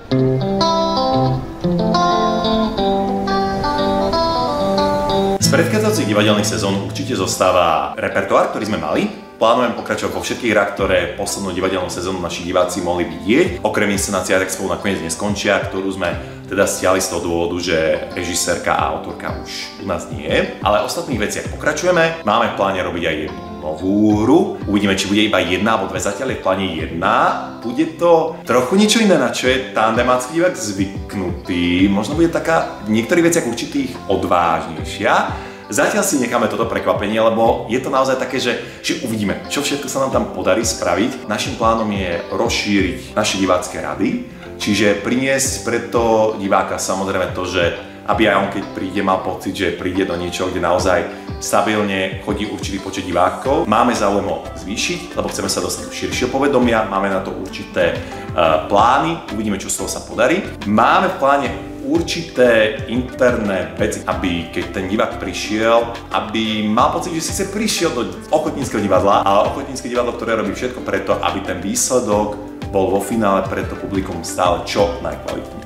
Z predchádzajúcich divadelných sezón určite zostáva repertoár, ktorý sme mali. Plánujem pokračovať vo všetkých hrách, ktoré poslednú divadelnú sezónu naši diváci mohli vidieť. Okrem inscenácie tak spolu nakoniec neskončia, ktorú sme teda stiahli z toho dôvodu, že režisérka a autorka už u nás nie je. Ale v ostatných veciach pokračujeme. Máme v pláne robiť aj jednu novú hru. Uvidíme, či bude iba jedna alebo dve, zatiaľ je v pláne jedna. Bude to trochu niečo iné, na čo je tandemácky divák zvyknutý. Možno bude taká v niektorých veciach určitých odvážnejšia. Zatiaľ si necháme toto prekvapenie, lebo je to naozaj také, že uvidíme, čo všetko sa nám tam podarí spraviť. Našim plánom je rozšíriť naše divácké rady, čiže priniesť preto diváka samozrejme to, že aby aj on, keď príde, mal pocit, že príde do niečoho, kde naozaj stabilne chodí určitý počet divákov. Máme záujem ho zvýšiť, lebo chceme sa dostať do širšieho povedomia, máme na to určité plány, uvidíme, čo z toho sa podarí. Máme v pláne určité interné veci, aby keď ten divák prišiel, aby mal pocit, že síce prišiel do ochotníckeho divadla, ale ochotnícke divadlo, ktoré robí všetko preto, aby ten výsledok bol vo finále pre to publikum stále čo najkvalitnejší.